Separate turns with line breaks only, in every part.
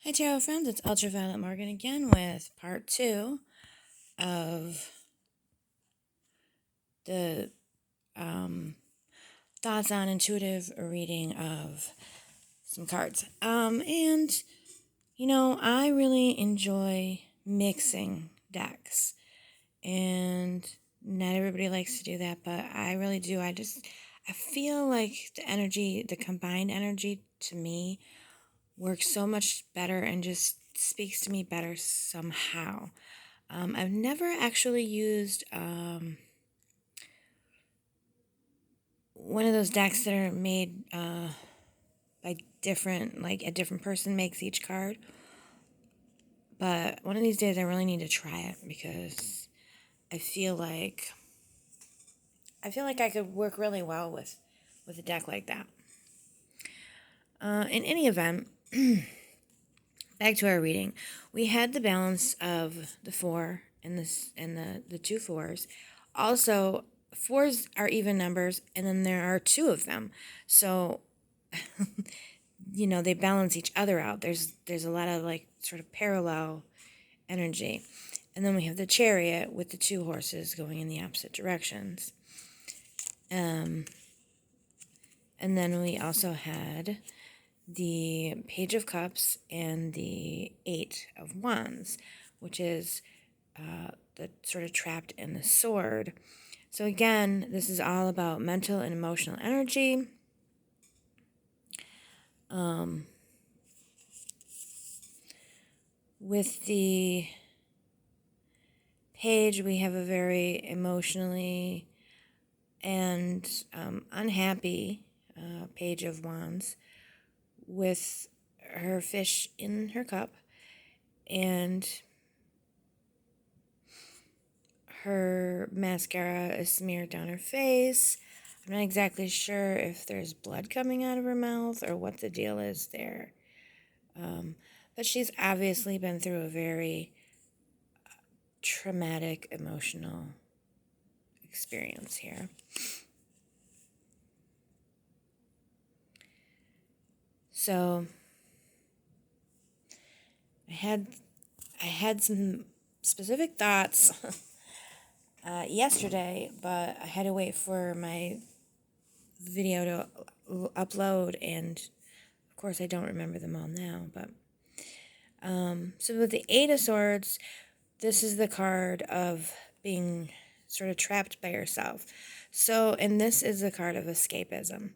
Hi, Tarot friends. It's Ultraviolet Morgan again with part two of the um, thoughts on intuitive reading of some cards. I really enjoy mixing decks, and not everybody likes to do that, but I really do. I feel like the combined energy to me works so much better and just speaks to me better somehow. I've never actually used one of those decks that are made by like a different person makes each card. But one of these days I really need to try it because I feel like I could work really well with a deck like that. In any event, back to our reading, we had the balance of the four and the two fours. Also, fours are even numbers, and then there are two of them. So, they balance each other out. There's a lot of like sort of parallel energy. And then we have the chariot with the two horses going in the opposite directions. And then we also had the Page of Cups and the Eight of Wands, which is the sort of trapped in the sword. So again, this is all about mental and emotional energy. With the Page, we have a very emotionally and unhappy Page of Wands with her fish in her cup and her mascara is smeared down her face. I'm not exactly sure if there's blood coming out of her mouth or what the deal is there. But she's obviously been through a very traumatic emotional experience here. So I had some specific thoughts yesterday, but I had to wait for my video to upload, and of course I don't remember them all now. But so with the Eight of Swords, this is the card of being sort of trapped by yourself. So, and this is the card of escapism.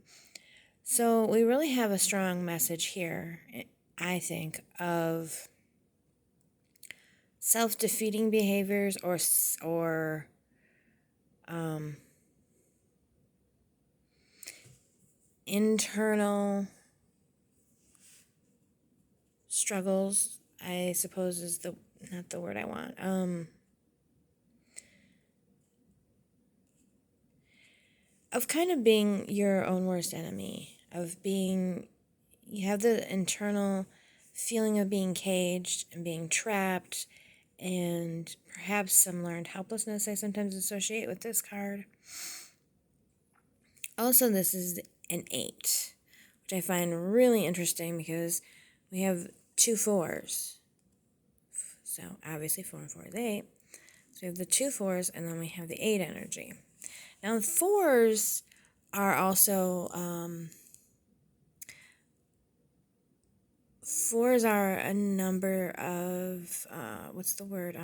So we really have a strong message here, I think, of self-defeating behaviors or internal struggles, I suppose is the not the word I want. Of kind of being your own worst enemy, of being, you have the internal feeling of being caged and being trapped, and perhaps some learned helplessness I sometimes associate with this card. Also, this is an 8, which I find really interesting because we have two fours. So obviously 4 and 4 is 8. So we have the two fours, and then we have the 8 energy. Now, fours are also, fours are a number of, what's the word?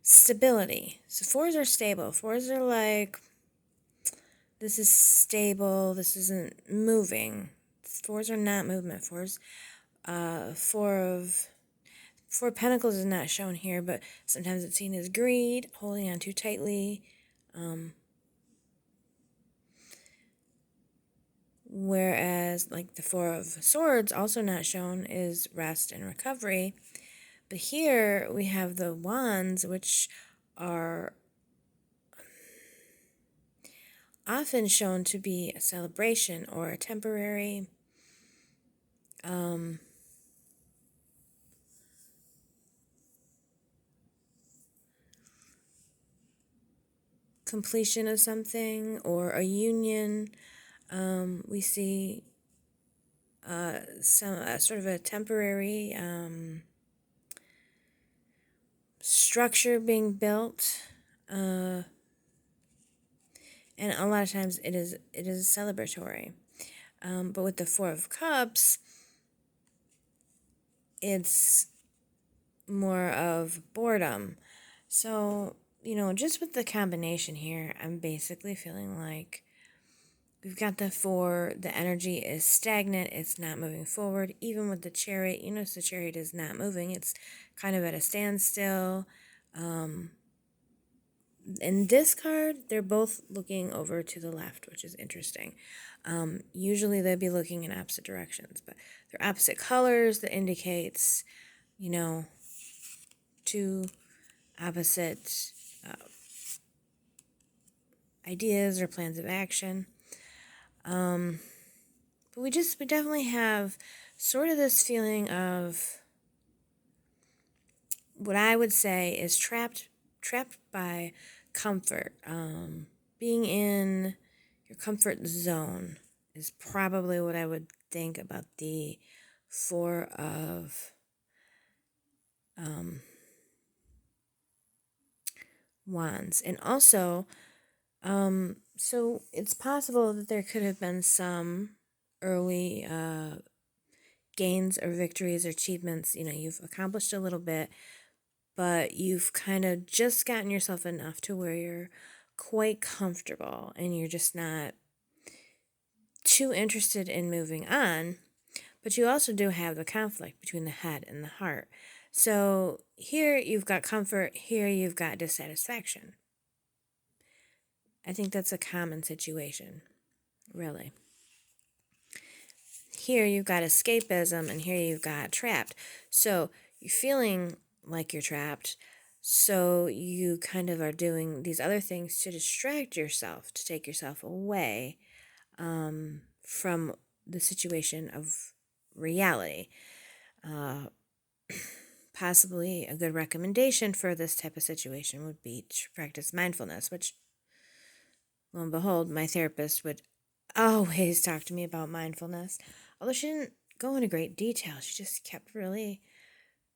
Stability. So fours are stable. Fours are like, this is stable, this isn't moving. Fours are not movement. Four of Pentacles is not shown here, but sometimes it's seen as greed, holding on too tightly. Whereas, like the Four of Swords, also not shown, is rest and recovery. But here we have the Wands, which are often shown to be a celebration or a temporary completion of something or a union. We see some sort of a temporary structure being built, and a lot of times it is celebratory. But with the Four of Cups, it's more of boredom. So, just with the combination here, I'm basically feeling like we've got the four, the energy is stagnant, it's not moving forward. Even with the Chariot, you notice the Chariot is not moving, it's kind of at a standstill. In this card, they're both looking over to the left, which is interesting. Usually they'd be looking in opposite directions, but they're opposite colors. That indicates, two opposite ideas or plans of action. But we definitely have sort of this feeling of what I would say is trapped by comfort. Being in your comfort zone is probably what I would think about the Four of Wands. And also, so it's possible that there could have been some early gains or victories or achievements. You've accomplished a little bit, but you've kind of just gotten yourself enough to where you're quite comfortable and you're just not too interested in moving on. But you also do have the conflict between the head and the heart. So here you've got comfort, here you've got dissatisfaction. I think that's a common situation, really. Here you've got escapism, and here you've got trapped. So you're feeling like you're trapped, so you kind of are doing these other things to distract yourself, to take yourself away from the situation of reality. Possibly a good recommendation for this type of situation would be to practice mindfulness, which, lo and behold, my therapist would always talk to me about mindfulness. Although she didn't go into great detail, she just kept really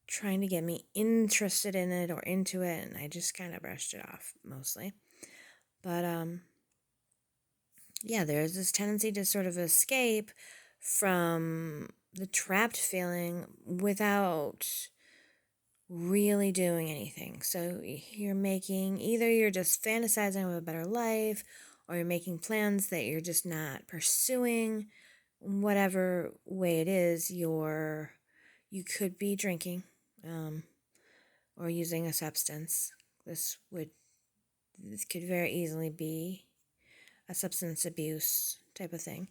trying to get me interested in it or into it, and I just kind of brushed it off mostly. But yeah, there's this tendency to sort of escape from the trapped feeling without really doing anything. So you're just fantasizing of a better life, or you're making plans that you're just not pursuing. Whatever way it is, you could be drinking, or using a substance. This could very easily be a substance abuse type of thing.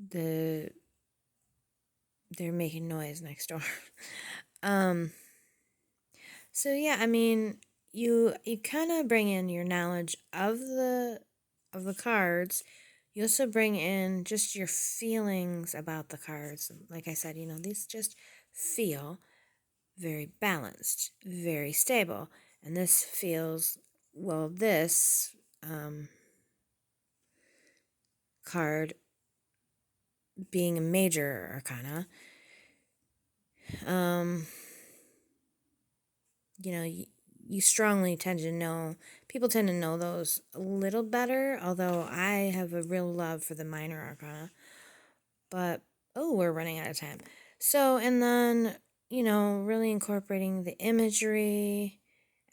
They're making noise next door. So yeah, I mean, you kind of bring in your knowledge of the cards. You also bring in just your feelings about the cards. Like I said, these just feel very balanced, very stable. And this feels, this card being a major arcana, you strongly tend to know, people tend to know those a little better, although I have a real love for the minor arcana. But, we're running out of time. So, and then, really incorporating the imagery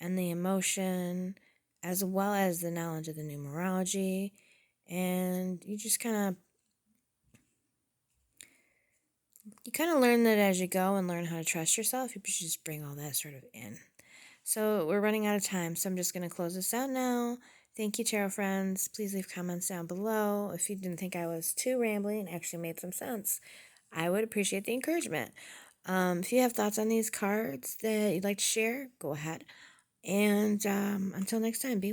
and the emotion, as well as the knowledge of the numerology. And you just kind of learn that as you go and learn how to trust yourself. You should just bring all that sort of in. So we're running out of time, so I'm just going to close this out now. Thank you, tarot friends. Please leave comments down below. If you didn't think I was too rambly and actually made some sense, I would appreciate the encouragement. If you have thoughts on these cards that you'd like to share, go ahead. And until next time, be